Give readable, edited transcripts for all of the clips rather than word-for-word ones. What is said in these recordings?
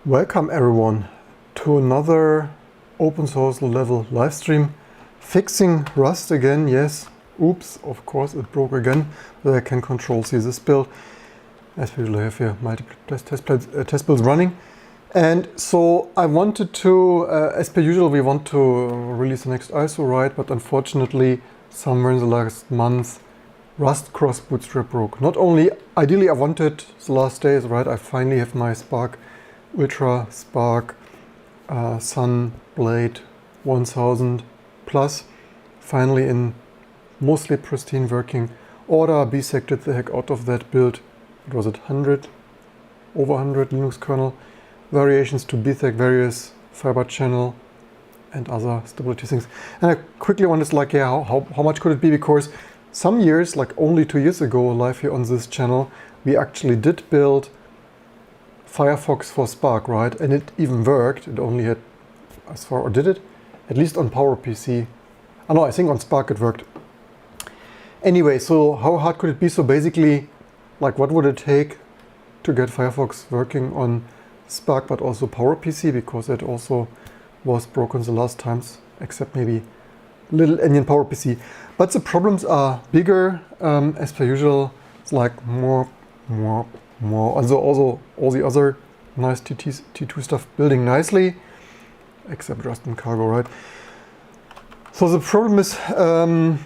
Welcome everyone to another open source level live stream. Fixing Rust again, yes. Oops, of course it broke again, but I can control C this build. As we usually have here multiple test builds running. And so I wanted to, as per usual, we want to release the next ISO, right? But unfortunately, somewhere in the last month, Rust cross bootstrap broke. Not only, ideally I wanted the last days, right? I finally have my Spark, UltraSPARC, Sun Blade 1000 plus, finally in mostly pristine working order. BSEC did the heck out of that build. It was at 100, over 100 Linux kernel variations to BSEC, various fiber channel and other stability things. And I quickly wondered, like, yeah, how much could it be? Because some years, like only 2 years ago, live here on this channel, we actually did build Firefox for Spark, right? And it even worked. It only had, as far, or did it? At least on PowerPC. Oh no, I think on Spark it worked. Anyway, so how hard could it be? So basically, like, what would it take to get Firefox working on Spark, but also PowerPC, because it also was broken the last times, except maybe little Onion PowerPC. But the problems are bigger, as per usual. It's like more. Also all the other nice T2 stuff building nicely, except Rust and Cargo, right? So the problem is, the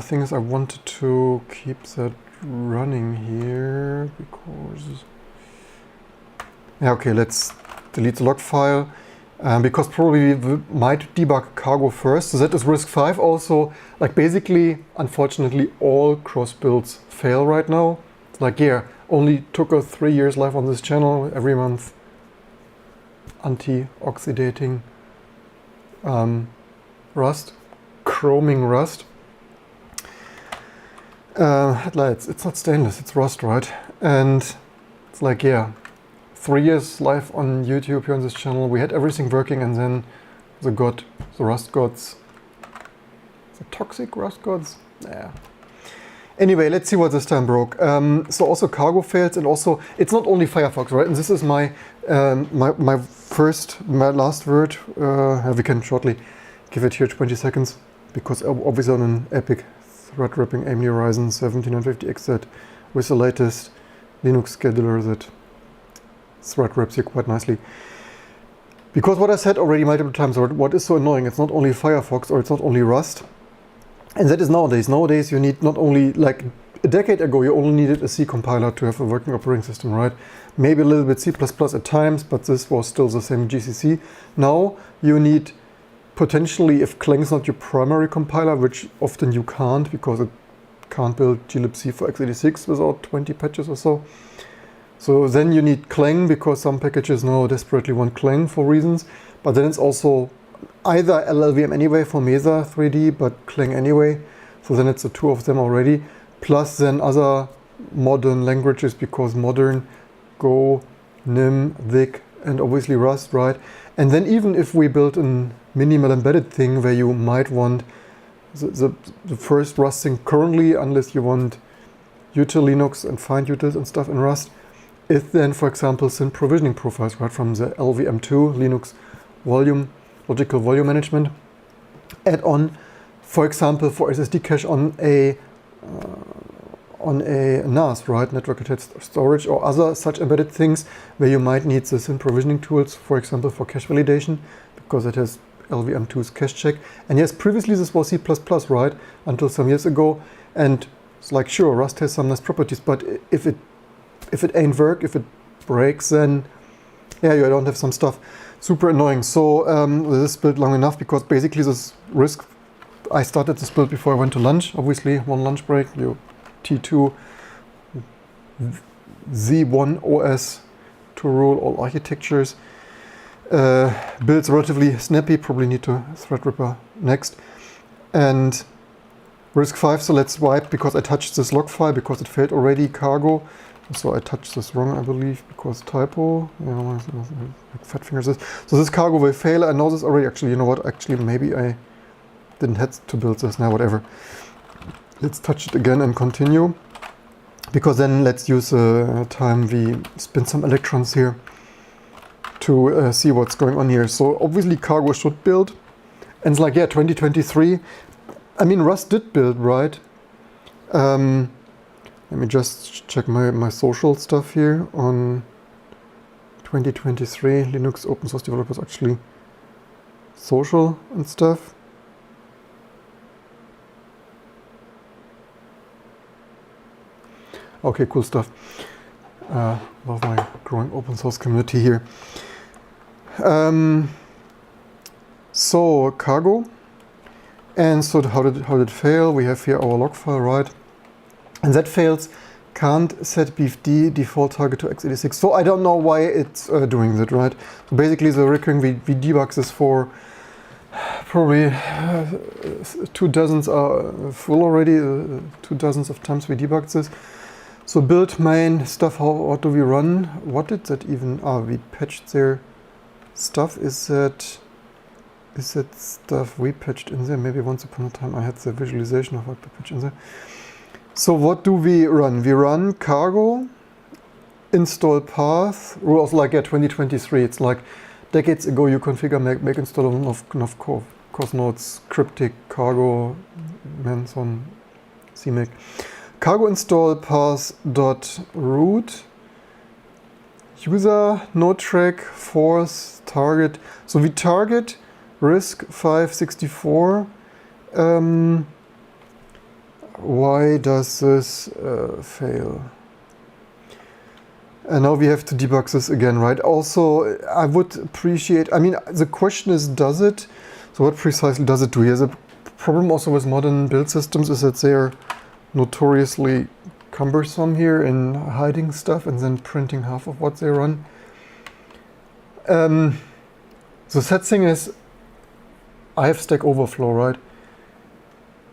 thing is I wanted to keep that running here, because, yeah, okay, let's delete the log file, because probably we might debug Cargo first. So that is risk 5 also. Like, basically, unfortunately, all cross builds fail right now. Like, yeah, only took us 3 years live on this channel, every month anti-oxidating Rust, chroming Rust. Headlights, it's not stainless, it's Rust, right? And it's like, yeah, 3 years live on YouTube here on this channel, we had everything working, and then the Rust gods, the toxic Rust gods, yeah. Anyway, let's see what this time broke. So also Cargo fails, and also it's not only Firefox, right? And this is my my last word. We can shortly give it here 20 seconds, because obviously on an epic thread ripping AMD Ryzen 7950X that with the latest Linux scheduler that thread rips here quite nicely. Because what I said already multiple times, what is so annoying, it's not only Firefox or it's not only Rust. And that is nowadays. Nowadays you need not only, like a decade ago, you only needed a C compiler to have a working operating system, right? Maybe a little bit C++ at times, but this was still the same GCC. Now you need potentially, if Clang is not your primary compiler, which often you can't, because it can't build glibc for x86 without 20 patches or so. So then you need Clang, because some packages now desperately want Clang for reasons. But then it's also either LLVM anyway for Mesa 3D, but Clang anyway. So then it's the two of them already. Plus then other modern languages, because modern, Go, Nim, Vic, and obviously Rust, right? And then even if we build a minimal embedded thing where you might want the first Rust thing currently, unless you want util Linux and find utils and stuff in Rust, is then, for example, sync provisioning profiles, right, from the LVM2 Linux logical volume management add-on, for example, for SSD cache on a NAS, right, network attached storage, or other such embedded things where you might need the sync provisioning tools, for example, for cache validation, because it has LVM2's cache check. And yes, previously this was C++, right, until some years ago, and it's like, sure, Rust has some nice properties, but if it ain't work, if it breaks, then yeah, you don't have some stuff. Super annoying. So this build long enough, because basically this risk, I started this build before I went to lunch, obviously one lunch break, T2 Z1 OS to rule all architectures. Builds relatively snappy, probably need to Threadripper next. And risk 5, so let's wipe, because I touched this log file, because it failed already, Cargo. So I touched this wrong, I believe, because typo. Fat fingers this. So this Cargo will fail. I know this already. Actually, you know what? Actually, maybe I didn't have to build this. Now, whatever. Let's touch it again and continue. Because then let's use time we spin some electrons here. to see what's going on here. So obviously cargo should build, and it's like, yeah, 2023. I mean, Rust did build, right? Let me just check my social stuff here on 2023. Linux open source developers actually social and stuff. Okay, cool stuff. Love my growing open source community here. So cargo, and so how did it fail? We have here our log file, right? And that fails. Can't set BFD default target to x86. So I don't know why it's doing that, right? So basically the recurring we debug this for probably 2 dozens are full already. 2 dozens of times we debugged this. So build main stuff, how do we run? What did that even, we patched their stuff. Is that stuff we patched in there? Maybe once upon a time I had the visualization of what we patched in there. So what do we run? We run cargo, install path, rules like 2023. It's like decades ago you configure make install of course now it's cryptic cargo manson cmake. Cargo install path dot root user node track force target. So we target RISC 564. Why does this fail? And now we have to debug this again, right? Also, I would appreciate, I mean, the question is, does it? So what precisely does it do? Here's a problem also with modern build systems is that they are notoriously cumbersome here in hiding stuff and then printing half of what they run. The sad thing is, I have Stack Overflow, right?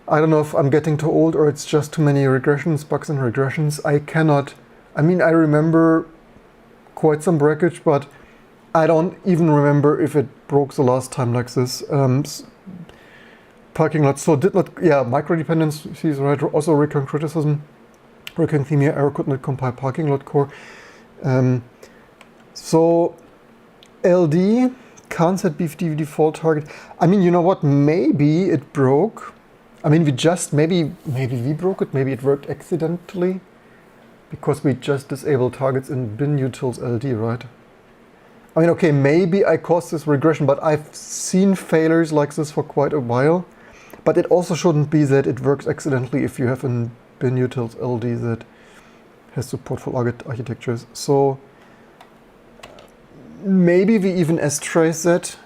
I don't know if I'm getting too old or it's just too many regressions, bugs and regressions. I cannot, I mean, I remember quite some breakage, but I don't even remember if it broke the last time like this. Parking lot, so did not, yeah, micro dependencies, right? Also recurring criticism, recurring theme here, error could not compile parking lot core. So LD can't set BFD default target. I mean, you know what? Maybe it broke. I mean, we just, maybe we broke it, maybe it worked accidentally because we just disabled targets in bin utils LD, right? I mean, okay, maybe I caused this regression, but I've seen failures like this for quite a while. But it also shouldn't be that it works accidentally if you have a bin utils LD that has support for architectures. So maybe we even S-trace that.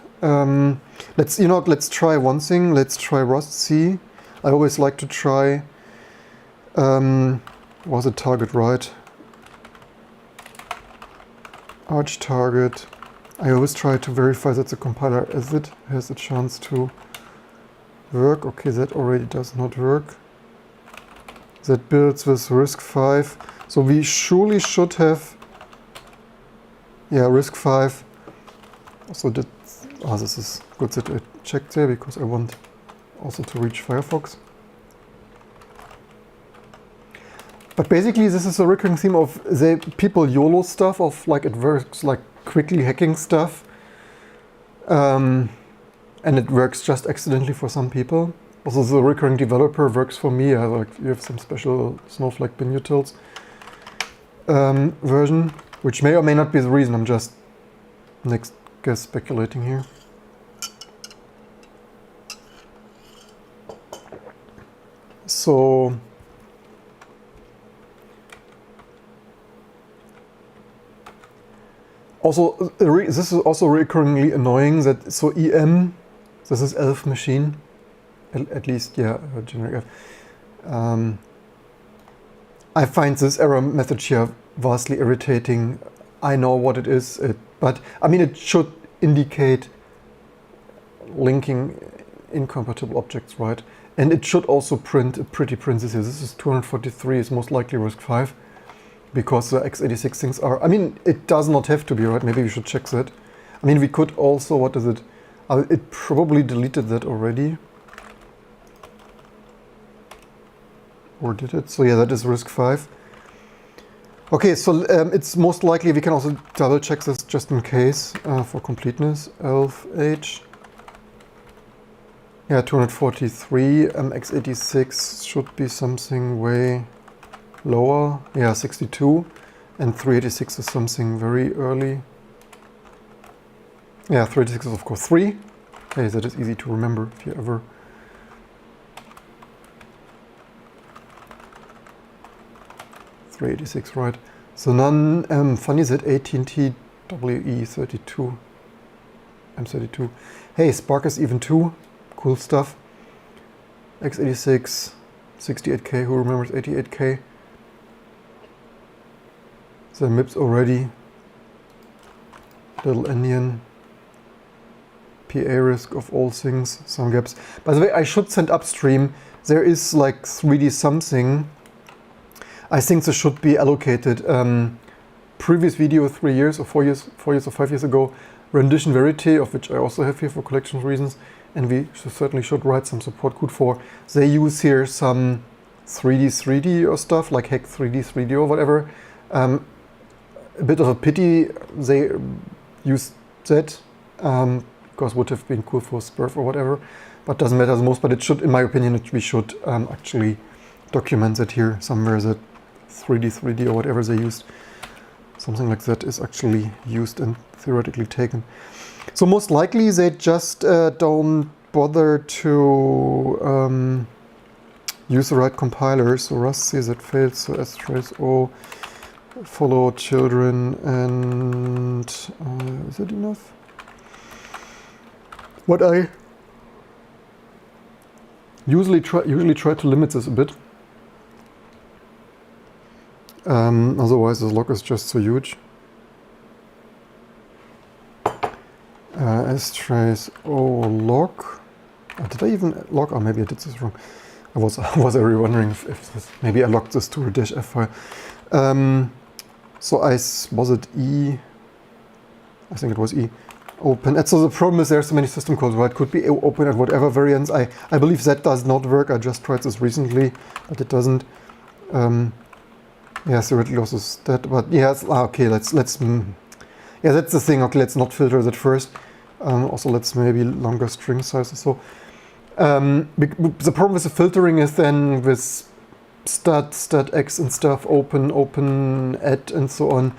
Let's try one thing. Let's try Rust C. I always like to try, was it target right? Arch target. I always try to verify that the compiler as it has a chance to work. Okay, that already does not work. That builds with RISC-V. So we surely should have, yeah, RISC-V. So that, this is good that I checked there because I want also to reach Firefox. But basically this is a recurring theme of the people YOLO stuff of like it works like quickly hacking stuff. And it works just accidentally for some people. Also the recurring developer works for me. Like you have some special Snowflake bin utils version, which may or may not be the reason. I'm just guess speculating here. So also this is also recurringly annoying that so EM, this is ELF machine, at least, yeah, generic F. I find this error message here vastly irritating. I know what it is, but I mean it should indicate linking incompatible objects, right? And it should also print a pretty parenthesis. This is 243, it's most likely RISC-V, because the x86 things are, I mean, it does not have to be, right? Maybe we should check that. I mean, we could also, what is it? It probably deleted that already. Or did it? So yeah, that is RISC-V. Okay, so it's most likely, we can also double check this just in case for completeness. ELF-H. Yeah, 243, x86 should be something way lower. Yeah, 62, and 386 is something very early. Yeah, 386 is of course 3. Okay, that is easy to remember if you ever... .386, right. So none, funny is that AT&T WE32, M32. Hey, Spark is even 2. Cool stuff. x86, 68K, who remembers 88K? The MIPS already. Little Indian. PA risk of all things, some gaps. By the way, I should send upstream. There is like 3D something. I think this should be allocated. Previous video 3 years or 4 years or 5 years ago, rendition verite, of which I also have here for collection reasons, and we certainly should write some support code for. They use here some 3D or stuff, like hack 3D or whatever. A bit of a pity they used that, because would have been cool for SPERF or whatever, but doesn't matter the most. But it should, in my opinion, we should actually document that here somewhere, that 3D or whatever they used. Something like that is actually used and theoretically taken. So most likely they just don't bother to use the right compiler. So Rust CZ fails, so strace O, follow children, and is it enough? What I usually try to limit this a bit. Otherwise this log is just so huge. Strace O log. Did I even log? Oh, maybe I did this wrong. I was already wondering if this, maybe I logged this to a -f file. So was it E? I think it was E. Open. And so the problem is there's so many system calls, right? Could be open at whatever variants. I believe that does not work. I just tried this recently, but it doesn't. Yeah, theoretically also that, but yeah, okay, yeah, that's the thing. Okay, let's not filter that first. Also, let's maybe longer string sizes. So the problem with the filtering is then with stat x and stuff, open add and so on.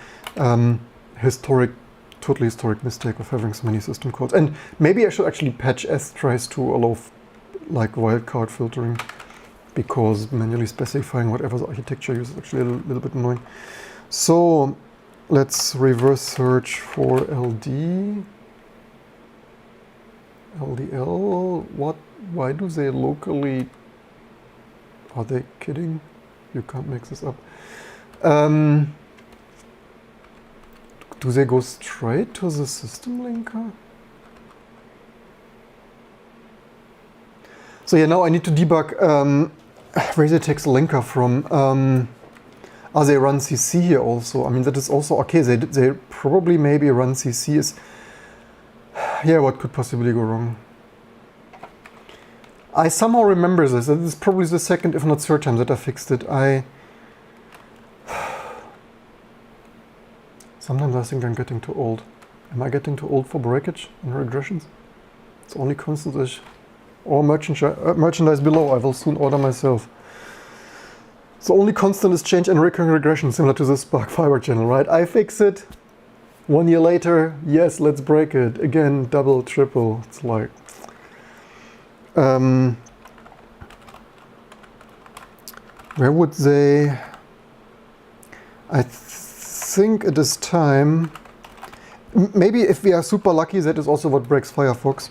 Totally historic mistake of having so many system calls. And maybe I should actually patch strace to allow like wildcard filtering, because manually specifying whatever the architecture uses is actually a little bit annoying. So let's reverse search for LD. LDL, why do they locally, are they kidding? You can't make this up. Do they go straight to the system linker? So yeah, now I need to debug where they take the linker from. They run CC here also? I mean, that is also okay. They probably maybe run CC is. Yeah, what could possibly go wrong? I somehow remember this. This is probably the second, if not third time that I fixed it. Sometimes I think I'm getting too old. Am I getting too old for breakage and regressions? It's only constant-ish. Or merchandise below, I will soon order myself. So only constant is change and recurring regression, similar to the Spark fiber channel, right? I fix it. 1 year later, yes, let's break it. Again, double, triple. It's like... where would they... I think it is time... Maybe if we are super lucky, that is also what breaks Firefox.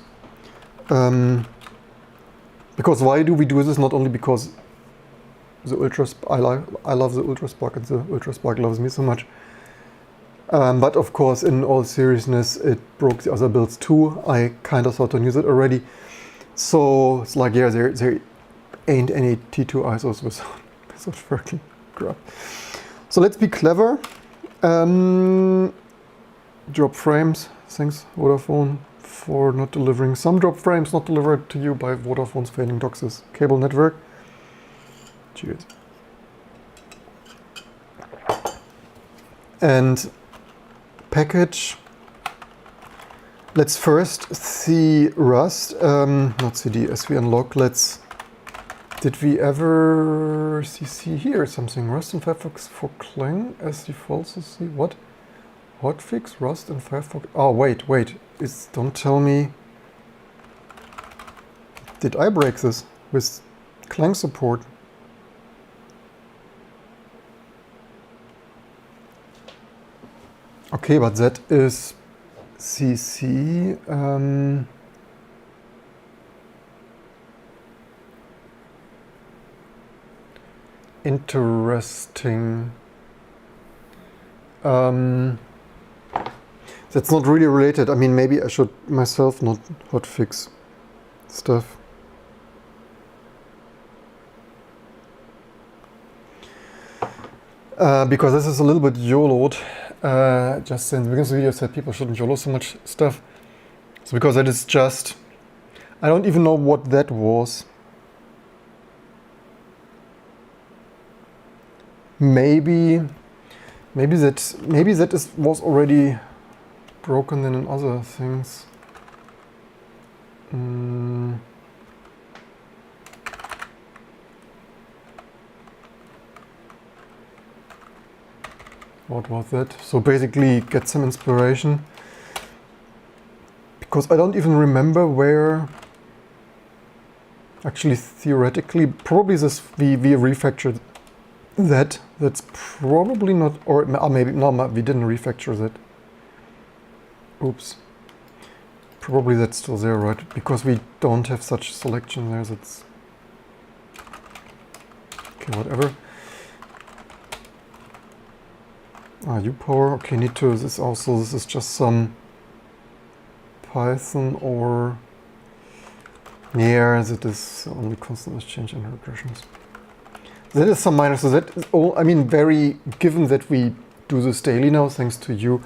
Because why do we do this? Not only because the I love the UltraSPARC and the UltraSPARC loves me so much. But of course, in all seriousness, it broke the other builds too. I kind of thought to use it already. So it's like, yeah, there ain't any T2 ISOs with working crap. So let's be clever. Drop frames. Thanks, Vodafone, for not delivering some drop frames not delivered to you by Vodafone's failing DOCSIS cable network. Cheers. And package. Let's first see Rust, not cd, as we unlock. Did we ever see here something? Rust in Firefox for Clang as default CC. What? Hotfix Rust in Firefox. Oh, wait. Don't tell me. Did I break this with Clang support? Okay, but that is CC. Interesting. That's not really related. I mean, maybe I should myself not hotfix stuff. Because this is a little bit YOLO'd. Just since the beginning of the video said people shouldn't YOLO so much stuff. So because that is just, I don't even know what that was. Maybe that was already broken then in other things. What was that? So basically get some inspiration. Because I don't even remember where, actually theoretically, probably this we refactored that. That's probably not, or maybe, no, we didn't refactor that. Oops. Probably that's still there, right? Because we don't have such selection there, that's... Okay, whatever. uPower, okay, need to, this is just some Python or... Yeah, that is only constant exchange and regressions. That is some minor, so that is all, I mean, very, given that we do this daily now, thanks to you,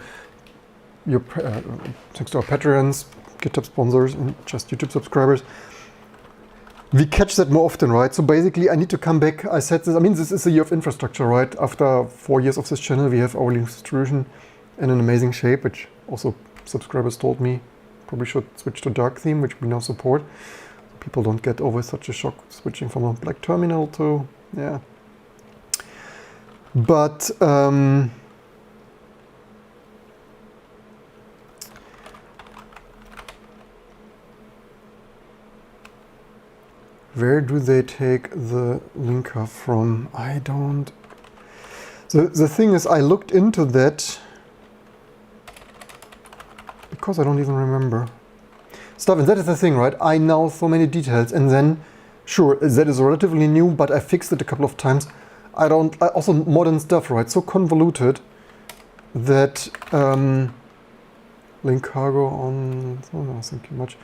thanks to our Patreons, GitHub sponsors, and just YouTube subscribers, we catch that more often, right? So basically, I need to come back. I said this, I mean, this is a year of infrastructure, right? After 4 years of this channel, we have our Linux distribution in an amazing shape, which also subscribers told me probably should switch to dark theme, which we now support. People don't get over such a shock switching from a black terminal to, yeah. But, where do they take the linker from? I don't... The thing is, I looked into that because I don't even remember stuff, and that is the thing, right? I know so many details, and then, sure, that is relatively new, but I fixed it a couple of times. Also modern stuff, right? So convoluted that link cargo on... Oh, no, thank you much.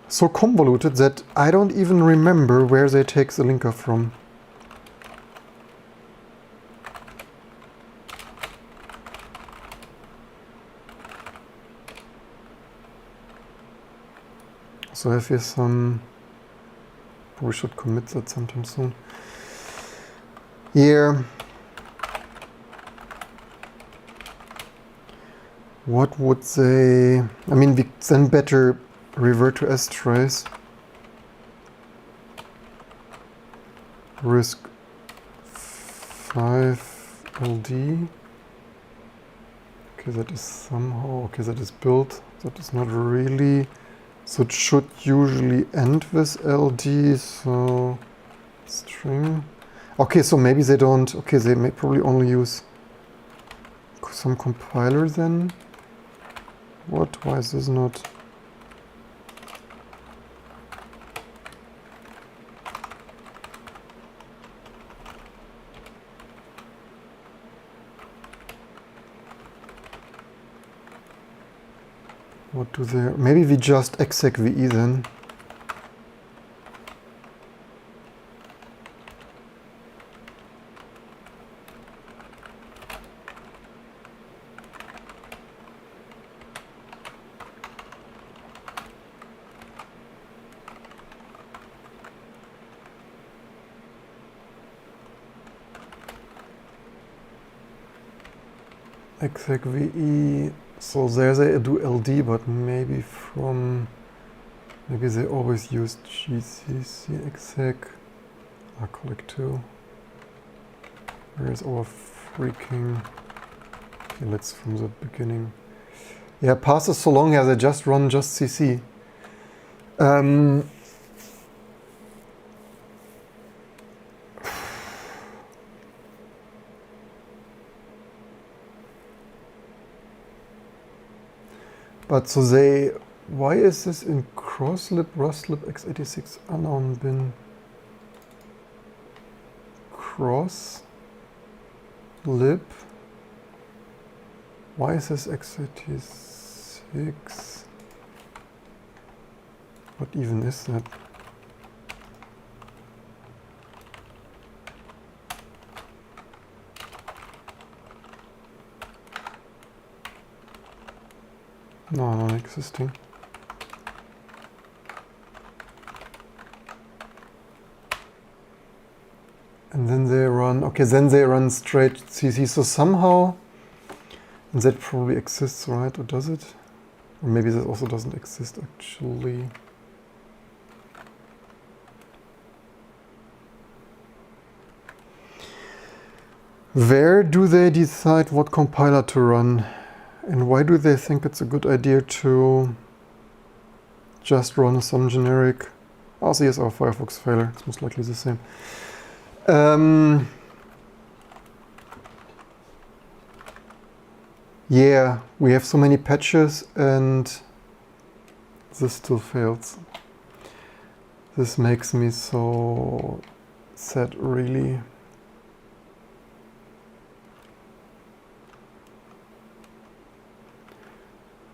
So convoluted that I don't even remember where they take the linker from. So I have here some... We should commit that sometime soon. Here. What would they... I mean, we then better revert to strace. Risk 5 LD. Okay, that is somehow... Okay, that is built. That is not really... So it should usually end with LD, so... String... Okay, so maybe they don't... Okay, they may probably only use some compiler then. What? Why is this not... What do they... Maybe we just exec VE then. exec VE. So there they do LD, but maybe maybe they always use GCC exec. collect2. Where is our freaking... Okay, let's from the beginning. Yeah, passes so long, yeah, they just run just CC. But so they, why is this in crosslib, rustlib, x86 unknown bin? Crosslib? Why is this x86? What even is that? No, non-existing. And then they run, okay, then they run straight CC. So somehow, and that probably exists, right? Or does it? Or maybe that also doesn't exist actually. Where do they decide what compiler to run? And why do they think it's a good idea to just run some generic... Oh, so here's our Firefox failure. It's most likely the same. Yeah, we have so many patches and this still fails. This makes me so sad, really.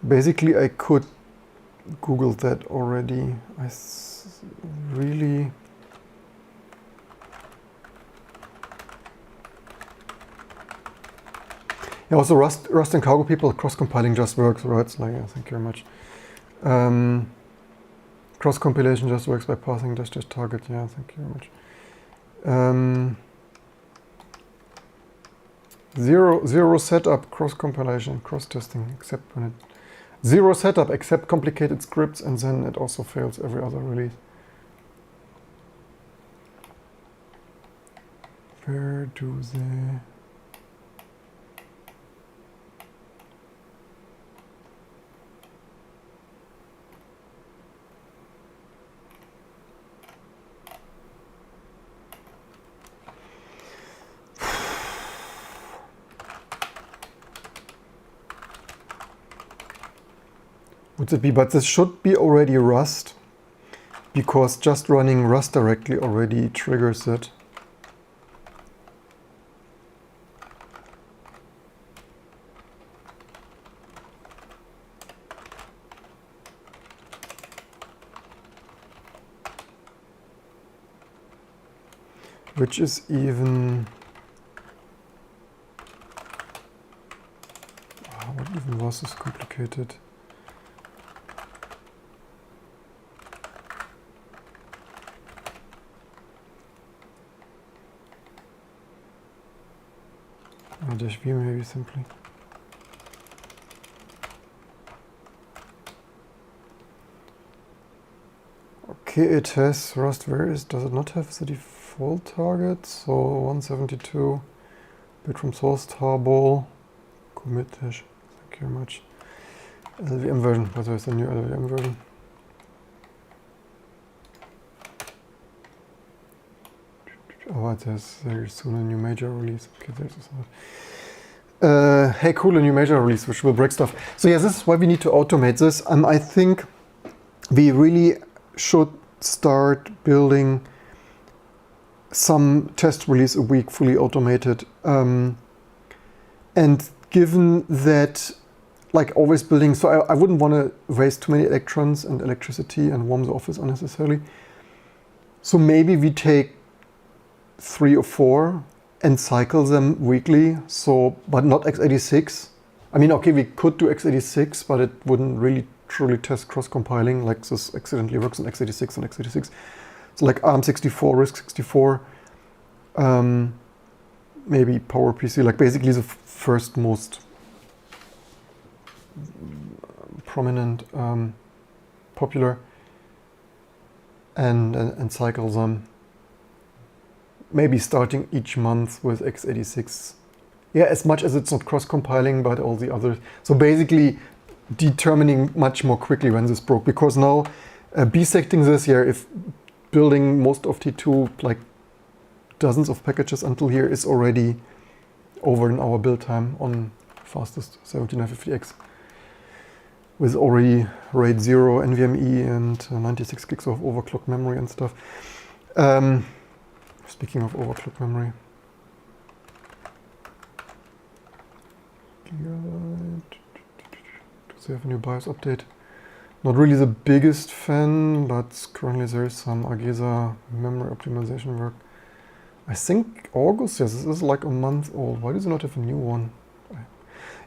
Basically, I could Google that already. Really... Yeah, also Rust and Cargo people, cross-compiling just works, right? It's like, yeah, thank you very much. Cross-compilation just works by passing dash target, yeah, thank you very much. Zero setup, cross-compilation, cross-testing, except when it... Zero setup, except complicated scripts, and then it also fails every other release. Where do they... Would it be, but this should be already Rust, because just running Rust directly already triggers it. Which is even... what even was this complicated? Dash V maybe simply. Okay, it has Rust. Where is? Does it not have the default target? So 172 bit from source tarball commit dash. Thank you very much. LVM version. What is the new LVM version? Oh, there's very soon a new major release. Okay, there's hey, cool, a new major release, which will break stuff. So yeah, this is why we need to automate this. I think we really should start building some test release a week, fully automated. And given that, like always building, so I wouldn't want to waste too many electrons and electricity and warm the office unnecessarily. So maybe we take 3 or 4 and cycle them weekly, so, but not x86. I mean, okay, we could do x86, but it wouldn't really truly test cross-compiling, like this accidentally works on x86 and x86. So like ARM64, RISC-64, maybe PowerPC, like basically the first most prominent, popular, and cycle them. Maybe starting each month with x86. Yeah, as much as it's not cross-compiling, but all the others. So basically determining much more quickly when this broke, because now bisecting this here, if building most of T2, like dozens of packages until here, is already over an hour build time on fastest 7950X with already RAID 0, NVMe, and 96 gigs of overclock memory and stuff. Speaking of overclock memory. Does they have a new BIOS update? Not really the biggest fan, but currently there is some Agesa memory optimization work. I think August, yes, this is like a month old. Why does it not have a new one?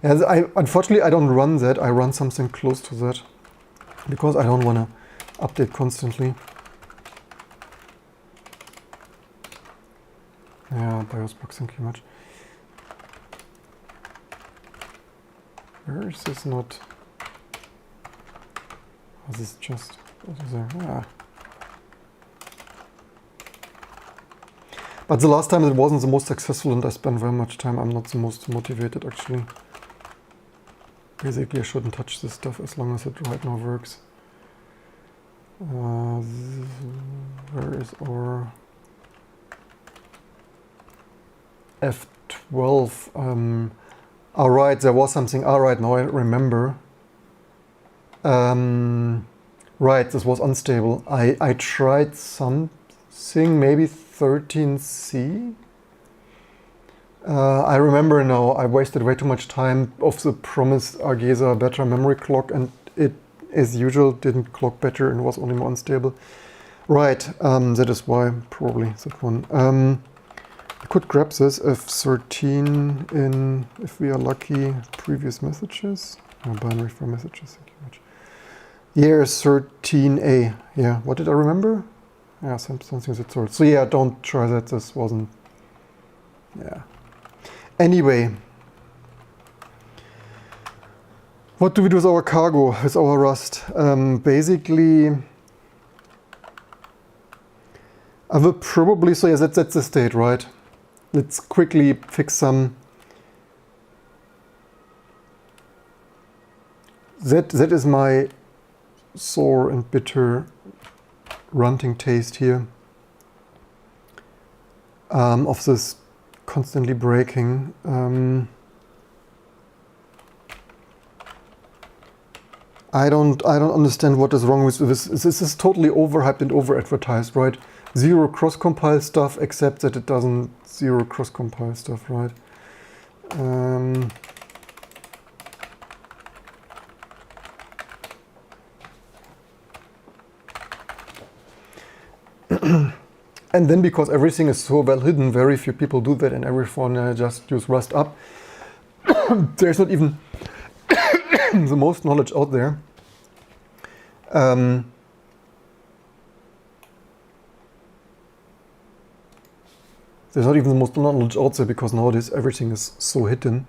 Unfortunately, I don't run that. I run something close to that because I don't want to update constantly. Yeah, BIOS box, thank you much. Where is this not? Oh, this is just, what is there? Ah. But the last time it wasn't the most successful and I spent very much time. I'm not the most motivated actually. Basically I shouldn't touch this stuff as long as it right now works. Where is our F12? Alright, there was something. Alright, now I remember. Right, this was unstable. I tried something, maybe 13C. I remember now, I wasted way too much time of the promised Agesa better memory clock, and it, as usual, didn't clock better and was only more unstable. Right, that is why, probably that one. I could grab this F13 in, if we are lucky, previous messages. No, binary for messages, thank you much. Here, 13A. Yeah, what did I remember? Yeah, something of that sort. So yeah, don't try that, this wasn't, yeah. Anyway, what do we do with our cargo, with our Rust? Basically, I will probably, so yeah, that's the state, right? Let's quickly fix some. That is my sour and bitter runting taste here of this constantly breaking. I don't understand what is wrong with this. This is totally overhyped and over-advertised, right? Zero cross-compile stuff, except that it doesn't zero cross-compile stuff, right? And then because everything is so well hidden, very few people do that, and everyone just use Rust up. There's not even the most knowledge out there. There's not even the most knowledge out there because nowadays everything is so hidden.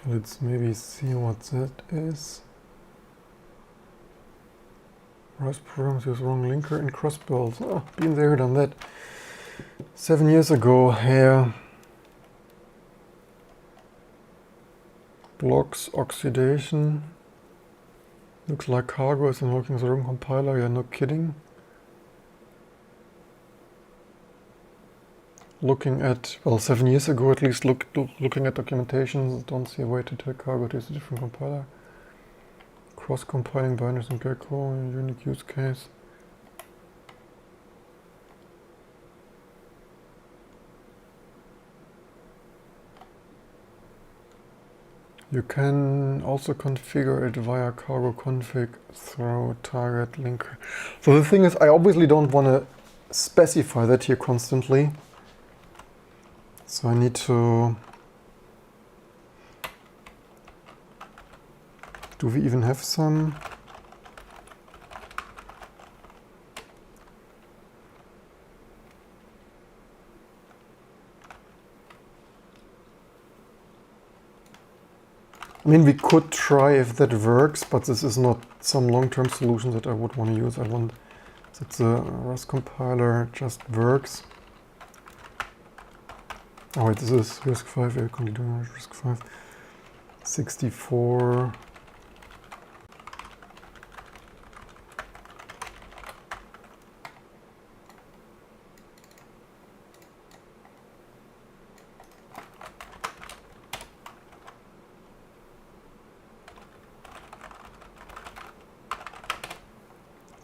Let's maybe see what that is. Rust programs use wrong linker and cross builds. Oh, been there, done that. 7 years ago, here. Blocks oxidation. Looks like cargo is invoking the wrong compiler. You're no kidding. Looking at, well, 7 years ago at least, looking at documentation, don't see a way to tell cargo to use a different compiler. Cross-compiling binaries and Gecko, unique use case. You can also configure it via cargo config through target linker. So the thing is, I obviously don't want to specify that here constantly. So I need to... Do we even have some? I mean, we could try if that works, but this is not some long-term solution that I would want to use. I want that the Rust compiler just works. Oh wait, this is RISC-V, we're currently doing RISC-V. 64.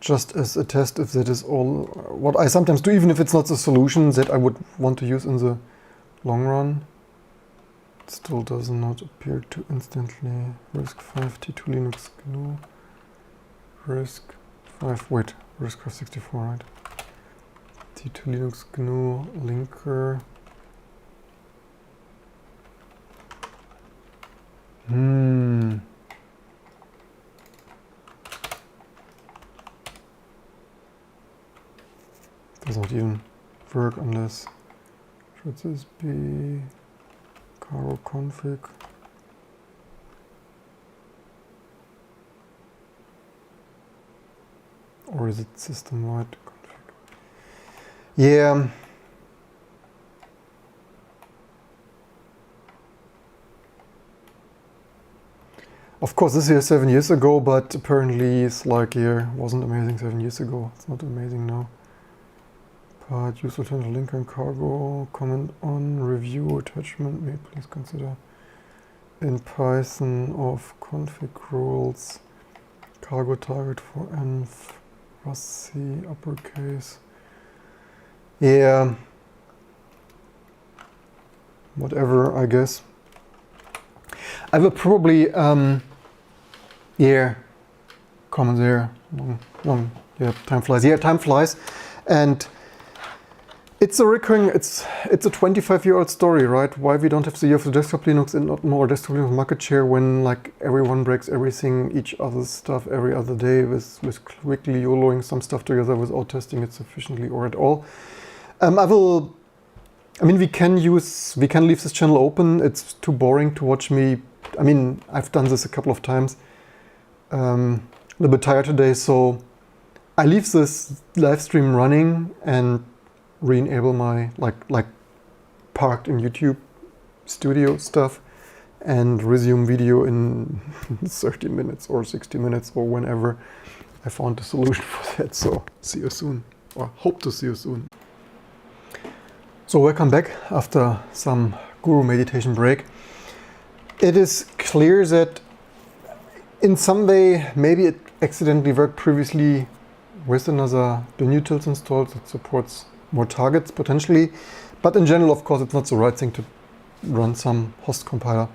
Just as a test if that is all what I sometimes do, even if it's not the solution that I would want to use in the long run. It still does not appear to instantly. RISC-V, T2 Linux GNU, RISC-V, wait, RISC-V 64, right? T2 Linux GNU linker. Does not even work unless, should this be cargo config? Or is it system-wide config? Yeah. Of course, this here is 7 years ago, but apparently Slack here wasn't amazing 7 years ago. It's not amazing now. Part, use alternative linker and cargo, comment on, review, attachment, may please consider in Python of config rules, cargo target for env, Rust C, uppercase. Yeah, whatever, I guess. I will probably, yeah, comment there, yeah, time flies. Yeah, time flies. And it's a recurring, it's a 25-year-old story, right? Why we don't have the year of the desktop Linux and not more desktop Linux market share when like everyone breaks everything, each other's stuff every other day with quickly YOLOing some stuff together without testing it sufficiently or at all. I mean, we can leave this channel open. It's too boring to watch me. I mean, I've done this a couple of times. A little bit tired today, so I leave this live stream running and re-enable my like parked in YouTube studio stuff and resume video in 30 minutes or 60 minutes or whenever I found a solution for that. So see you soon, or hope to see you soon. So welcome back after some guru meditation break. It is clear that in some way maybe it accidentally worked previously with another utils installed that supports more targets potentially, but in general, of course, it's not the right thing to run some host compiler.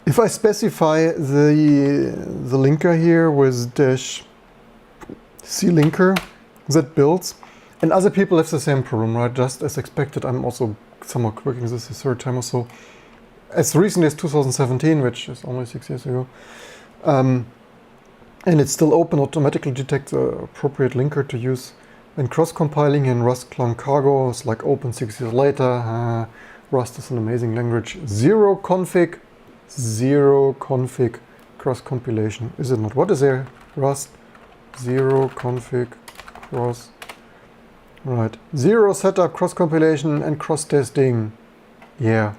If I specify the linker here with -c linker, that builds, and other people have the same problem, right? Just as expected, I'm also somewhat working this the third time or so. As recently as 2017, which is only 6 years ago, and it's still open, automatically detects the appropriate linker to use. And cross-compiling in Rust clone cargo is like open 6 years later. Rust is an amazing language. Zero config cross-compilation. Is it not? What is there? Rust, zero config cross. Right. Zero setup, cross-compilation and cross-testing. Yeah.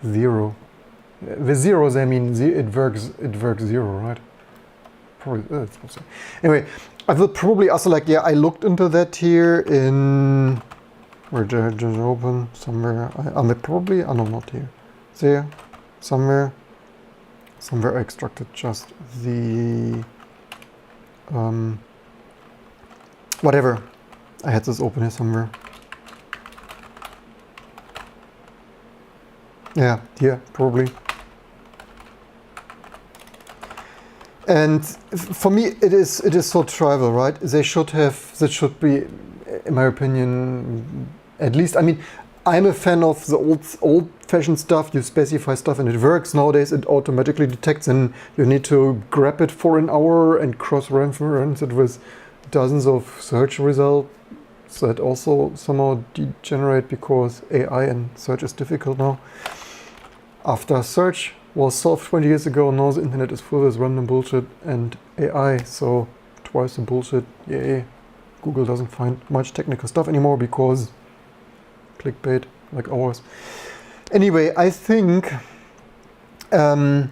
Zero. With zeros, I mean it works zero, right? Probably, that's possible. Anyway, I will probably also I looked into that here in, where did I open? Somewhere, probably, no, not here. There, somewhere I extracted just the, whatever. I had this open here somewhere. Yeah, here, probably. And for me, it is so trivial, right? That should be, in my opinion, at least. I mean, I'm a fan of the old-fashioned stuff. You specify stuff and it works. Nowadays, it automatically detects, and you need to grab it for an hour and cross-reference it with dozens of search results that also somehow degenerate because AI and search is difficult now. After search, was solved 20 years ago. Now the internet is full of random bullshit and AI, so twice the bullshit. Yay. Google doesn't find much technical stuff anymore because clickbait like ours. Anyway, I think I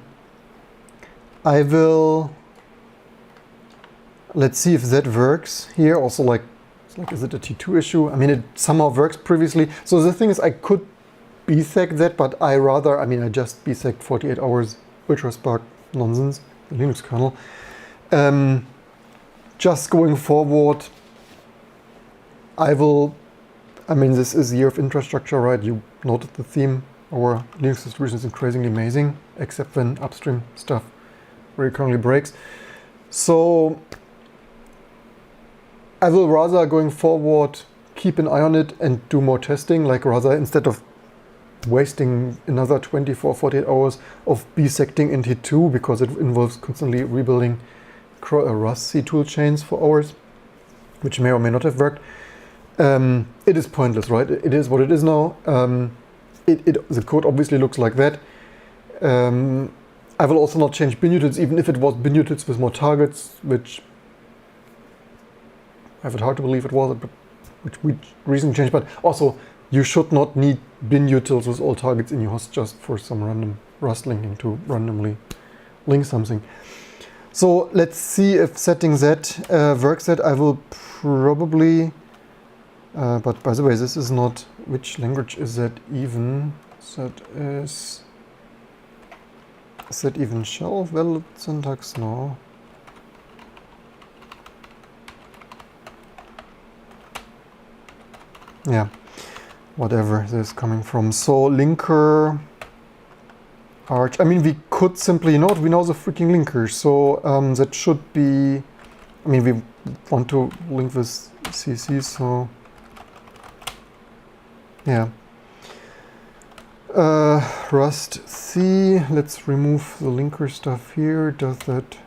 will, let's see if that works here. Also, like, is it a T2 issue? I mean, it somehow works previously. So the thing is, I could bsec that, but I just bsec 48 hours UltraSPARC nonsense, the Linux kernel. Just going forward, this is the year of infrastructure, right? You noted the theme. Our Linux distribution is increasingly amazing, except when upstream stuff recurrently breaks. So I will rather, going forward, keep an eye on it and do more testing, like rather instead of wasting another 24, 48 hours of bisecting in T2, because it involves constantly rebuilding Rust C toolchains for hours, which may or may not have worked. It is pointless, right? It is what it is now. The code obviously looks like that. I will also not change bin utils, even if it was bin utils with more targets, which I have it hard to believe it was, but which we recently changed. But also, you should not need bin utils with all targets in your host just for some random Rust linking to randomly link something. So let's see if setting that works. That I will probably, but by the way, this is not, which language is that even? Is that even shell valid syntax? No. Yeah, whatever this is coming from. So linker arch. I mean, we could simply not. We know the freaking linker, so that should be. I mean, we want to link with CC, so yeah. Rust C. Let's remove the linker stuff here. Does that?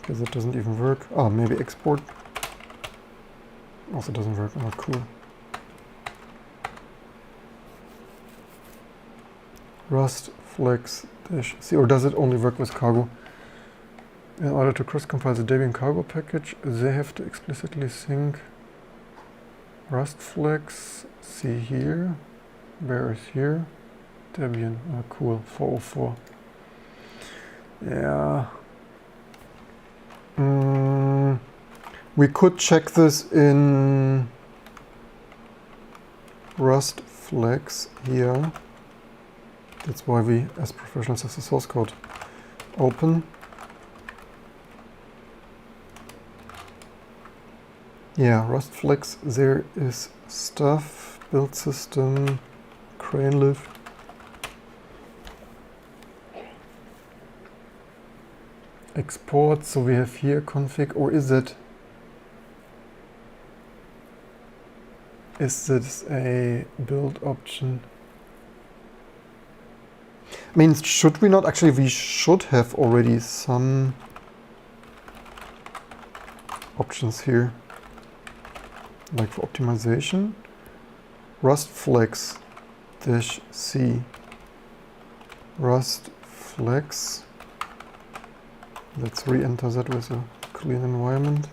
Because that doesn't even work. Ah, maybe export. Also doesn't work. Oh, cool. Rust flex dash C, or does it only work with cargo? In order to cross-compile the Debian cargo package, they have to explicitly sync Rust flex C here. Where is here? Debian. Oh, cool. 404. Yeah. We could check this in Rust flex here. That's why we, as professionals, have the source code open. Yeah, Rust flex, there is stuff, build system, crane lift. Export, so we have here config, or is this a build option? I mean, should we not? Actually, we should have already some options here. Like for optimization. Rust flex dash C. Rust flex. Let's re-enter that with a clean environment.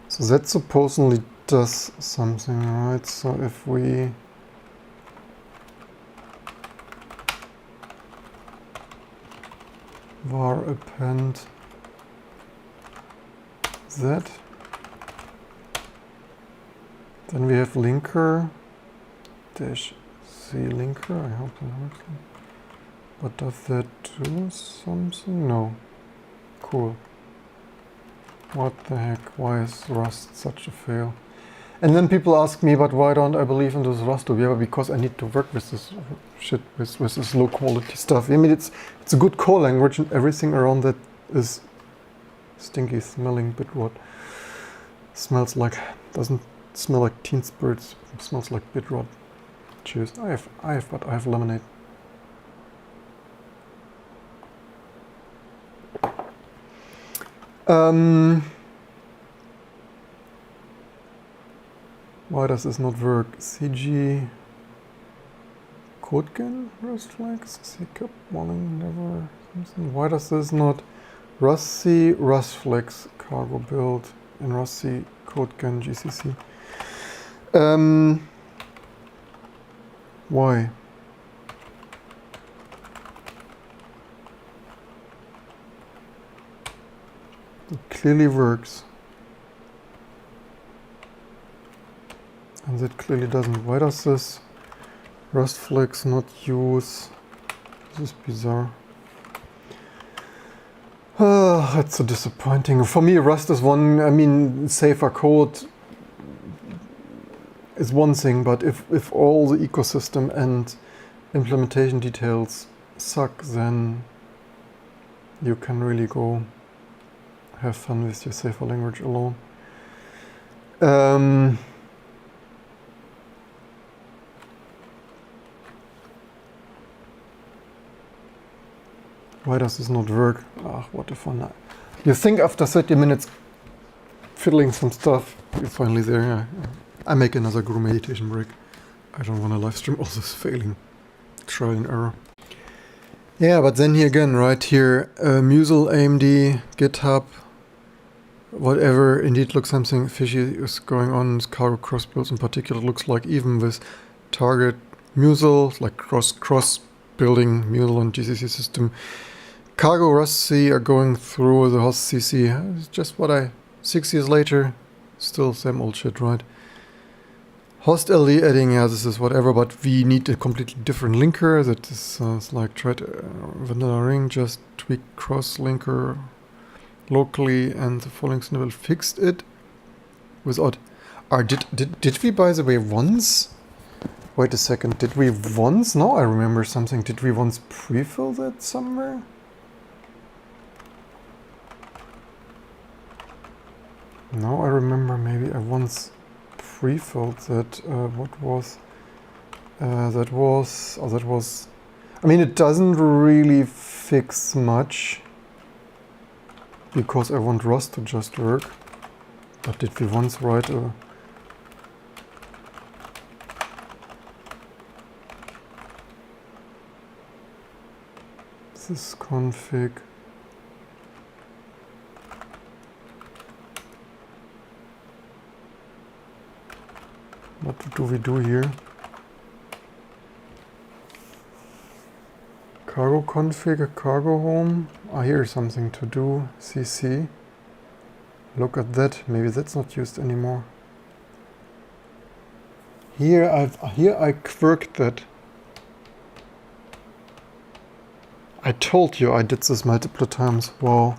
So that supposedly does something, right? So if we var append that, then we have linker dash C linker. I hope that works. But does that do something? No. Cool. What the heck? Why is Rust such a fail? And then people ask me, but why don't I believe in this Rust? Yeah, because I need to work with this shit, with this low quality stuff. I mean, it's a good core language, and everything around that is stinky smelling bitrot. Doesn't smell like teen spirits. It smells like bitrot. Cheers. I have lemonade. Why does this not work? CG CodeGen Rust flags, CCAP warning never something. Why does this not Rust C Rust flags cargo build in Rust C CodeGen GCC? Why? It clearly works. And it clearly doesn't. Why does this Rust flags not use? This is bizarre. That's so disappointing. For me, Rust is one, I mean, safer code is one thing, but if all the ecosystem and implementation details suck, then you can really go have fun with your safer language alone. Why does this not work? Ah, what a fun. You think after 30 minutes fiddling some stuff, you're finally there. Yeah. I make another guru meditation break. I don't want to live stream all this failing. Trial and error. Yeah, but then here again, right here, Musel, AMD, GitHub, whatever, indeed looks something fishy is going on. Cargo cross builds in particular looks like even with target Musel, like cross building Musel and GCC system. Cargo Rust C are going through the host CC. It's just what 6 years later, still same old shit, right? Host LD adding, yeah, this is whatever, but we need a completely different linker. That is it's like thread vanilla ring, just tweak cross linker locally, and the following snippet fixed it without. Did we, by the way, once? Wait a second, did we once? No, I remember something. Did we once pre-fill that somewhere? No, I remember maybe I once pre-filled that. What was that was, I mean, it doesn't really fix much because I want Rust to just work. But did we once write a this config? What do we do here? Cargo config, cargo home. Ah, here's something to do. CC. Look at that. Maybe that's not used anymore. Here I quirked that. I told you I did this multiple times. Wow.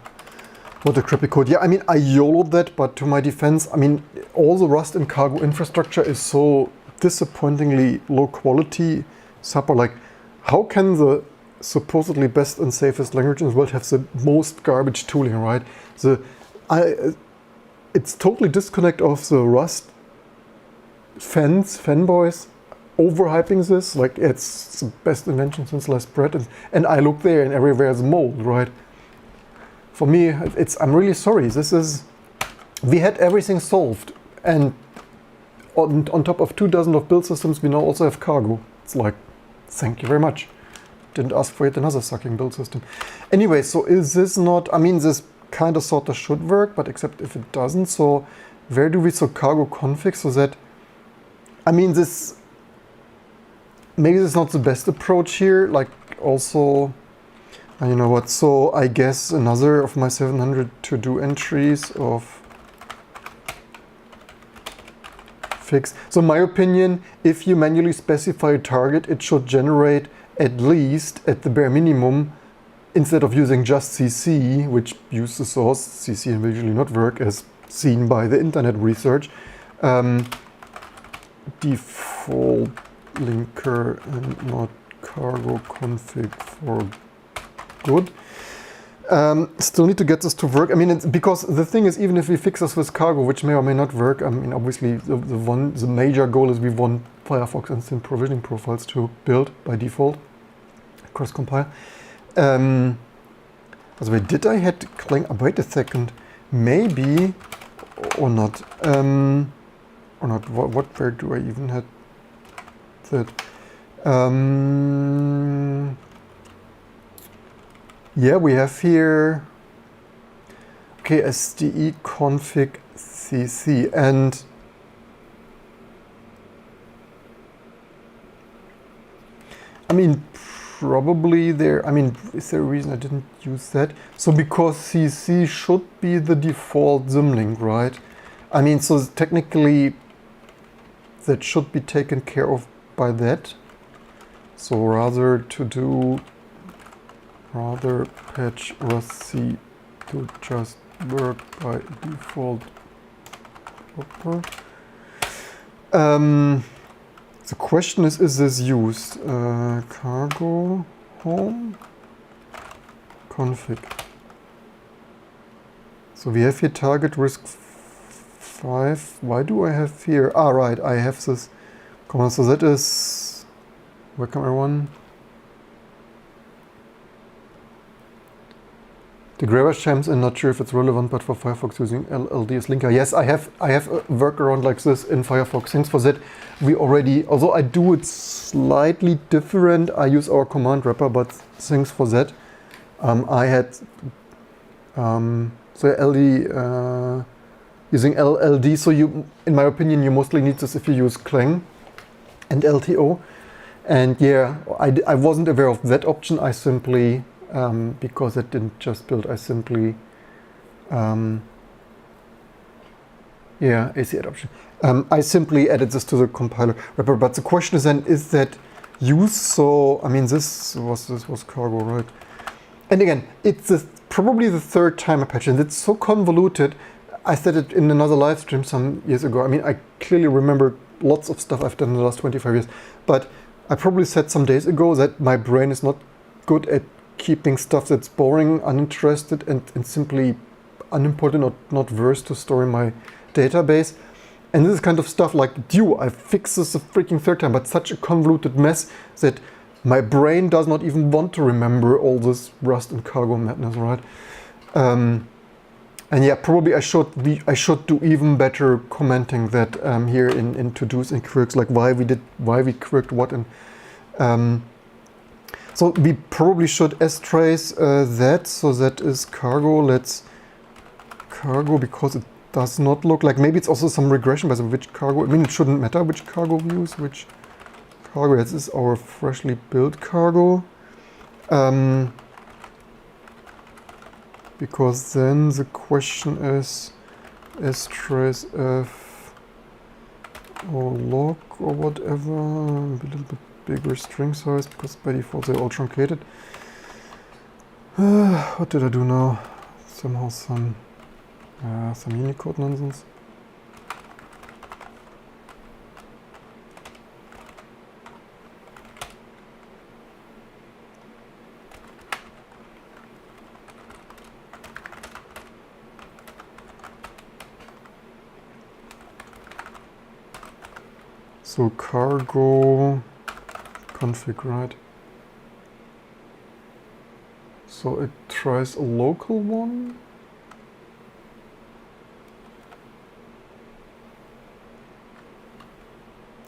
What a crappy code. Yeah, I mean, I YOLO'd that, but to my defense, I mean, all the Rust and cargo infrastructure is so disappointingly low quality. Supper, like, how can the supposedly best and safest language in the world have the most garbage tooling, right? It's totally disconnect of the Rust fanboys overhyping this, like it's the best invention since sliced bread, and I look there and everywhere is mold, right? For me, I'm really sorry. We had everything solved, and on top of 24 of build systems, we now also have cargo. It's like, thank you very much. Didn't ask for yet another sucking build system. Anyway, so is this not, I mean, this kind of sort of should work, but except if it doesn't, so where do we cargo config so that, I mean, maybe this is not the best approach here, like also, you know what, so I guess another of my 700 to-do entries of fix. So in my opinion, if you manually specify a target, it should generate at least, at the bare minimum, instead of using just CC, which uses the source, CC will usually not work as seen by the internet research, default linker and not cargo config for good. Still need to get this to work. I mean, it's because the thing is, even if we fix this with cargo, which may or may not work, I mean, obviously the major goal is we want Firefox instant provisioning profiles to build by default, cross compile. Also, did I had wait a second, maybe or not. or not, where do I even have that? Yeah, we have here, okay, SDE config cc, and I mean, probably there, I mean, is there a reason I didn't use that? So because cc should be the default symlink, right? I mean, so technically that should be taken care of by that. So rather patch rustc to just work by default proper. The question is this used? Cargo home config. So we have here target risk 5. Why do I have here? Ah, right, I have this command. So that is, welcome everyone. The Gravish chimes in, not sure if it's relevant, but for Firefox using LLD as linker. Yes, I have a workaround like this in Firefox. Thanks for that. We already, although I do it slightly different, I use our command wrapper, but thanks for that. I had so LD using LLD. So you, in my opinion, you mostly need this if you use Clang and LTO. And yeah, I wasn't aware of that option. I simply because it didn't just build, I simply yeah, AC adoption. I simply added this to the compiler wrapper. But the question is then, is that used? So I mean, this was cargo, right? And again, it's probably the third time I patched, and it's so convoluted. I said it in another live stream some years ago. I mean, I clearly remember lots of stuff I've done in the last 25 years, but I probably said some days ago that my brain is not good at keeping stuff that's boring, uninterested, and simply unimportant or not worth to store in my database. And this is kind of stuff like, I fixed this a freaking third time, but such a convoluted mess that my brain does not even want to remember all this Rust and cargo madness, right? And yeah, probably I should do even better commenting that here in to-dos and quirks, like why we quirked what, and so we probably should strace that. So that is cargo. Let's cargo, because it does not look like, maybe it's also some regression by which cargo. I mean, it shouldn't matter which cargo we use, which cargo. This is our freshly built cargo. Because then the question is strace f or log or whatever, a little bit bigger string size, because by default they're all truncated. What did I do now? Somehow some Unicode nonsense. So cargo config, right? So it tries a local one.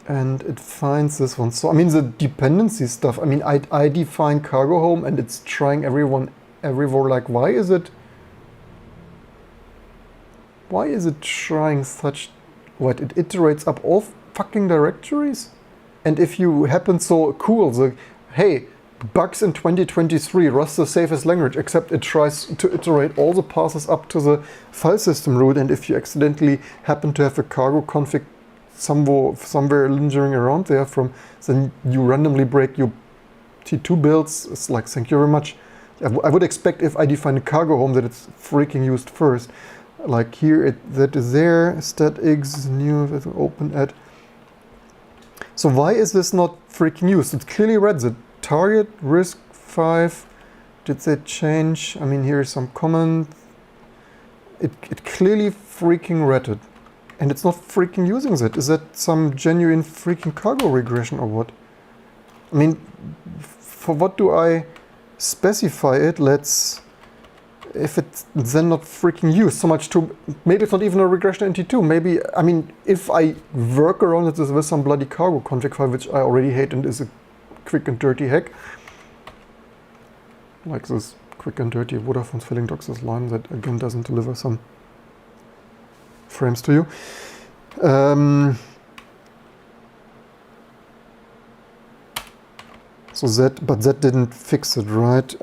And it finds this one. So I mean, the dependency stuff, I mean, I define cargo home and it's trying everyone everywhere. Like, why is it trying such, what, it iterates up all fucking directories? And if you happen, so cool, the, hey, bugs in 2023, Rust the safest language, except it tries to iterate all the passes up to the file system root, and if you accidentally happen to have a cargo config somewhere lingering around there then you randomly break your T2 builds. It's like, thank you very much. I would expect if I define a cargo home that it's freaking used first. Like here, that is there, statix, new, open at. So why is this not freaking used? It clearly read the target risk 5. Did they change? I mean, here is some comment. It clearly freaking read it. And it's not freaking using it. Is that some genuine freaking cargo regression or what? I mean, for what do I specify it? Let's if it's then not freaking used so much to, maybe it's not even a regression NT2. Maybe, I mean, if I work around it with some bloody cargo config file, which I already hate and is a quick and dirty hack, like this quick and dirty Vodafone's filling docs line that again doesn't deliver some frames to you. So that, but that didn't fix it, right?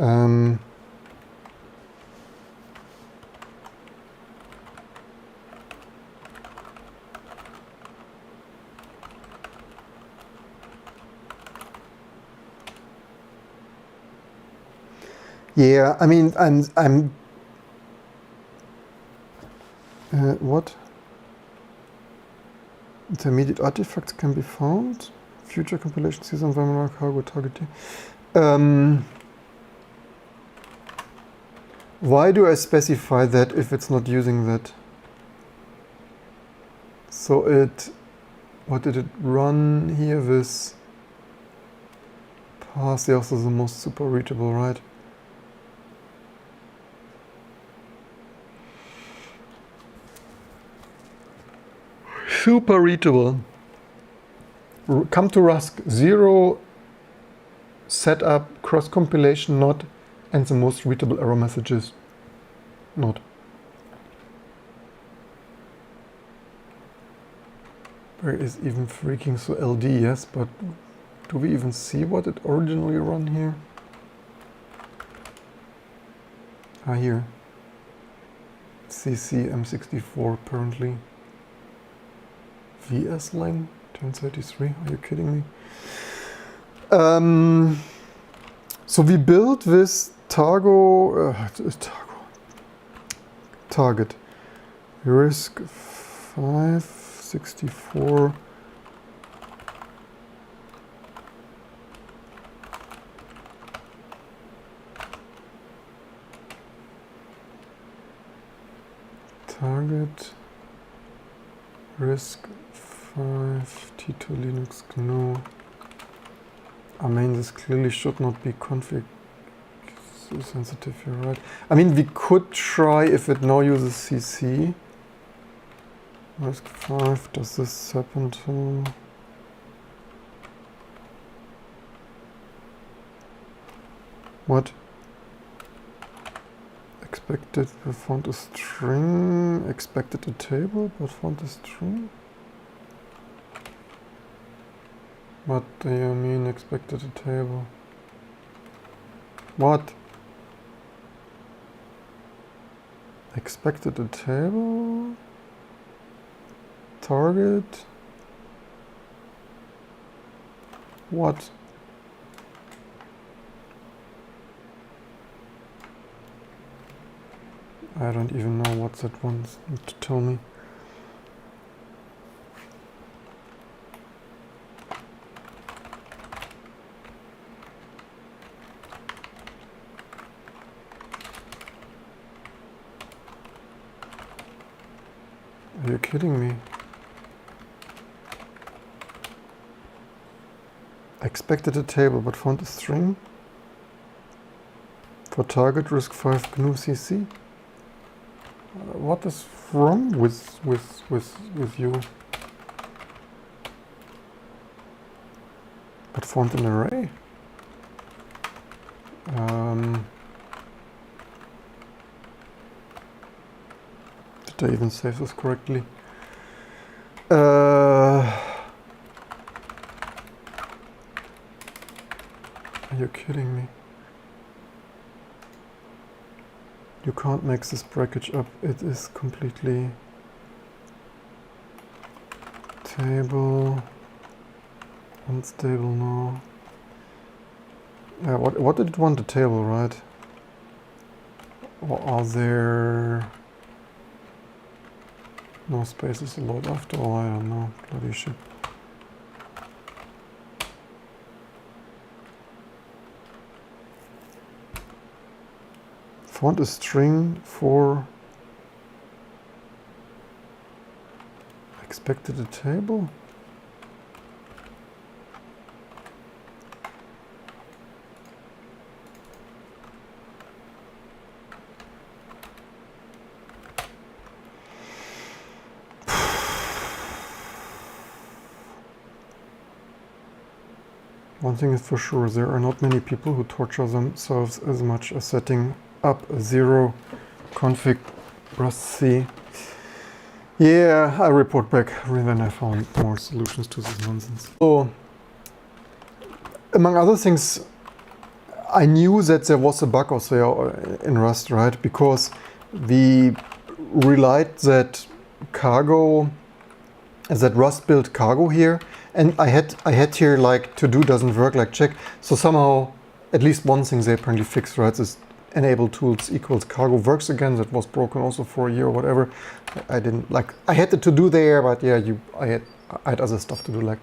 Yeah, I mean, I'm what? Intermediate artifacts can be found. Future compilation season environmental cargo targeting. Why do I specify that if it's not using that? So it, what did it run here with? Pass, also the most super readable, right? Super readable. Come to Rust, 0 setup, cross compilation not, and the most readable error messages not. Where is even freaking so LD? Yes, but do we even see what it originally run here? Ah, here. CC M64 apparently. VSLang 1033. Are you kidding me? So we built this target risk 564. Target risk 5 T2 Linux GNU. I mean, this clearly should not be config so sensitive here, right? I mean, we could try if it now uses CC. Risk 5, does this happen to? What? Expected font a string, expected a table, but font a string? What do you mean expected a table? What? Expected a table? Target? What? I don't even know what that wants to tell me. Are you kidding me? Expected a table, but font a string? For target risk 5 GNU CC? What is wrong with you? But font an array? Did I even save this correctly? Are you kidding me? You can't make this package up. It is completely table unstable now. Yeah, what did it want? The table, right? Or are there no spaces allowed after all? I don't know. Bloody shit. Font a string for expected a table. One thing is for sure, there are not many people who torture themselves as much as setting up a zero config Rust C. Yeah, I report back when I found more solutions to this nonsense. So, among other things, I knew that there was a bug also in Rust, right? Because we relied that Rust built cargo here, and I had here like to do doesn't work, like check. So somehow, at least one thing they apparently fixed, right? This enable tools equals cargo works again. That was broken also for a year or whatever. I didn't like. I had the to do there, but yeah, I had other stuff to do like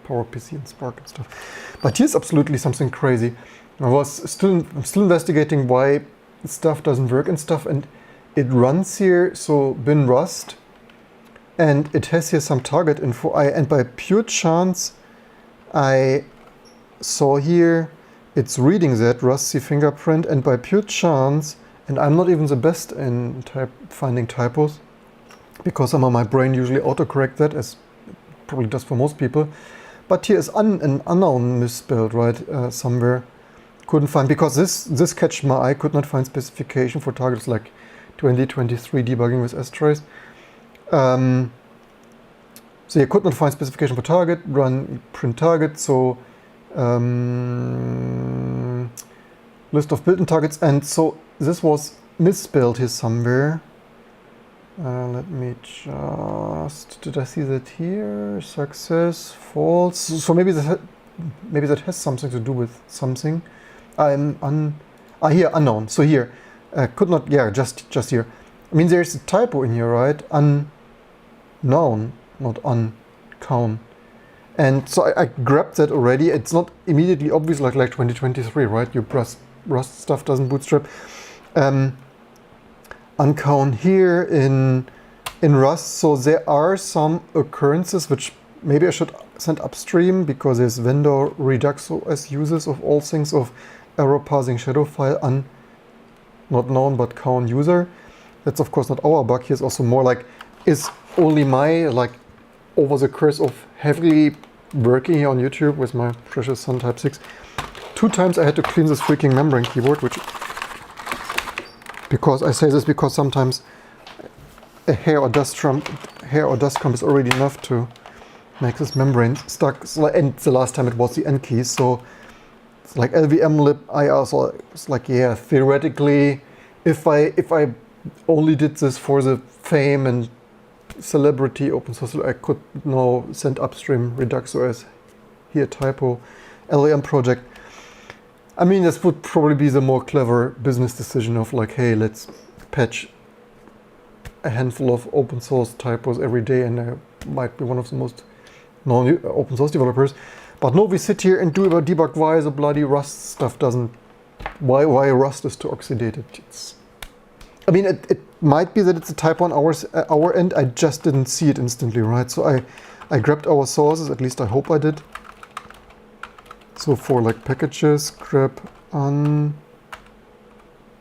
PowerPC and Spark and stuff. But here's absolutely something crazy. I'm still investigating why stuff doesn't work and stuff, and it runs here. So bin Rust. And it has here some target info. And by pure chance, I saw here it's reading that Rust C fingerprint. And by pure chance, and I'm not even the best in finding typos, because somehow my brain usually autocorrect that, as it probably does for most people. But here is an unknown misspelled, right? Somewhere. Couldn't find, because this catched my eye. Could not find specification for targets like 2023 debugging with S-trace. So you could not find specification for target, run print target, so list of built-in targets, and so this was misspelled here somewhere. Let me just, did I see that here? Success, false. So maybe that has something to do with something. Here, unknown. So here, could not, yeah, just here. I mean, there's a typo in here, right? Unknown, not uncount. And so I grabbed that already. It's not immediately obvious like 2023, right? Your Rust stuff doesn't bootstrap. Uncount here in Rust. So there are some occurrences which maybe I should send upstream, because there's vendor ReduxOS uses of all things of error parsing shadow file not known but count user. That's of course not our bug. Here's also more like, is only my, like, over the course of heavily working here on YouTube with my precious Sun Type 6, 2 times I had to clean this freaking membrane keyboard, because I say this because sometimes a hair or dust crumb is already enough to make this membrane stuck. And the last time it was the N key, so it's like LVM lib IR. So it's like, yeah, theoretically, if I only did this for the fame and celebrity open source, I could now send upstream ReduxOS here typo LVM project. I mean, this would probably be the more clever business decision of like, hey, let's patch a handful of open source typos every day, and I might be one of the most known open source developers. But no, we sit here and do about debug why the bloody Rust stuff doesn't, why Rust is too oxidated. I mean, it might be that it's a typo on our end. I just didn't see it instantly, right? So I grabbed our sources, at least I hope I did. So for like packages, grab on.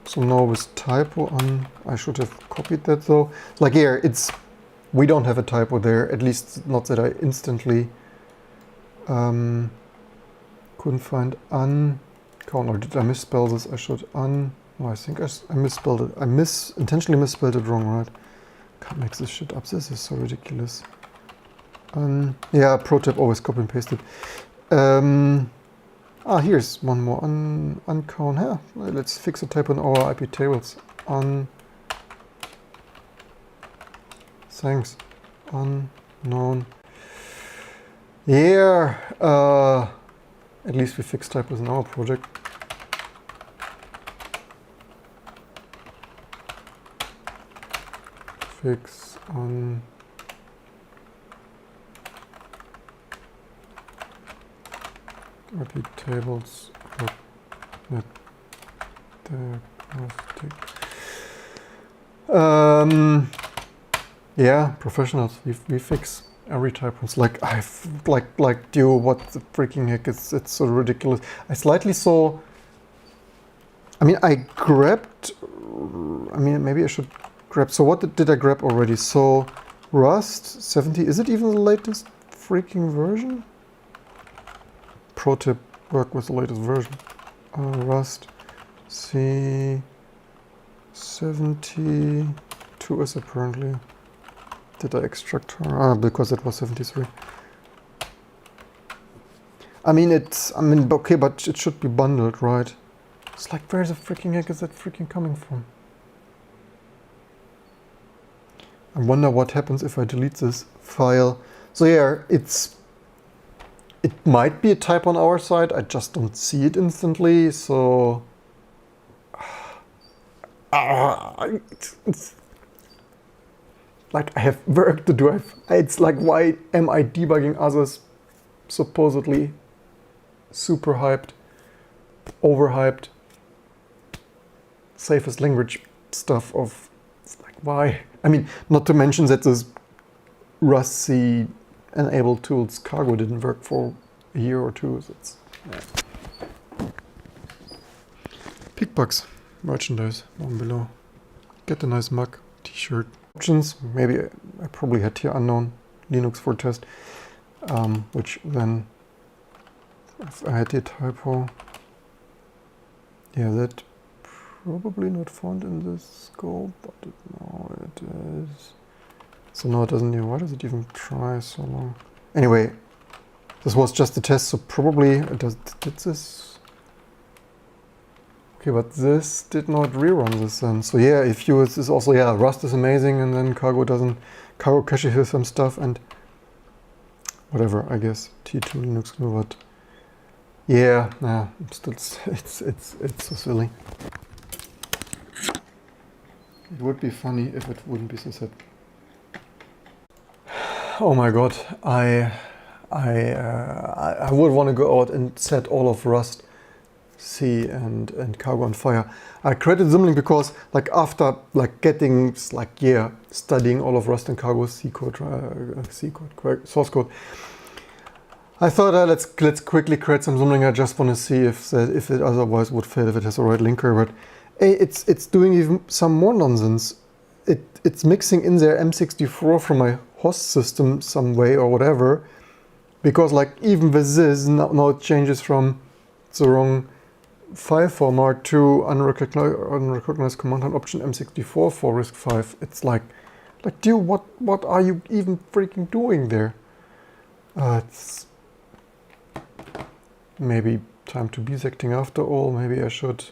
So now with typo on, I should have copied that though. Like here, we don't have a typo there, at least not that I instantly couldn't find uncount, or did I misspell this? I should no, I think I misspelled it. I intentionally misspelled it wrong, right? Can't make this shit up. This is so ridiculous. Yeah, pro tip, always copy and paste it. Here's one more uncount. Yeah, let's fix a typo in our IP tables. Thanks. Unknown. Yeah. At least we fixed typos in our project. Fix on IP tables. Yeah, professionals. We fix every typo. It's like dude, what the freaking heck? It's so ridiculous. I slightly saw. I mean, maybe I should grab. So what did I grab already? So Rust 70. Is it even the latest freaking version? pro tip, work with the latest version. Rust C72 is apparently. Did I extract her? Because it was 73. I mean, okay, but it should be bundled, right? It's like, where the freaking heck is that freaking coming from? I wonder what happens if I delete this file. So yeah, it might be a typo on our side. I just don't see it instantly. So it's like I have work to do. It's like, why am I debugging others supposedly super hyped, overhyped, safest language stuff of, it's like, why? I mean, not to mention that this Rust C enabled tools cargo didn't work for a year or two. So it's, yeah. Pickbucks, merchandise down below. Get a nice mug, t-shirt. Options, maybe I probably had here unknown Linux for test, which then, if I had the typo, yeah, that probably not found in this scope, but now it is. So now it doesn't even, why does it even try so long? Anyway, this was just a test, so probably it did this. Okay, but this did not rerun this then. So yeah, if you, it's also, yeah, Rust is amazing, and then cargo caches here some stuff and whatever, I guess, T2 Linux GNU, but yeah, nah, still, it's so silly. It would be funny if it wouldn't be so sad. Oh my god, I would want to go out and set all of Rust C and cargo on fire. I created Xamarin because, like, after getting studying all of Rust and cargo C code, source code, I thought let's quickly create some Xamarin. I just want to see if it otherwise would fail, if it has the right linker. But hey, it's doing even some more nonsense. It's mixing in there M64 from my host system some way or whatever, because like even with this now it changes from the wrong file format to unrecognized command line option M64 for RISC-V. It's like dude, what are you even freaking doing there? It's maybe time to be secting after all. Maybe I should.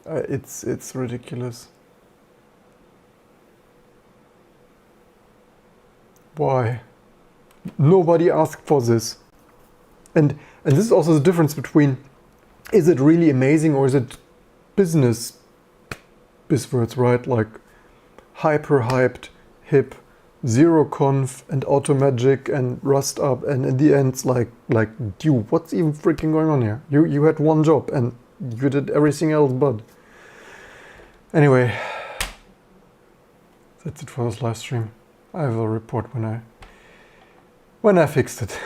It's ridiculous. Why? Nobody asked for this. And this is also the difference between, is it really amazing or is it business buzzwords, right? Like hyper hyped, hip, zero conf and automagic and rust up, and in the end it's like dude, what's even freaking going on here? You had one job and you did everything else but. Anyway, that's it for this live stream. I will report when I fixed it.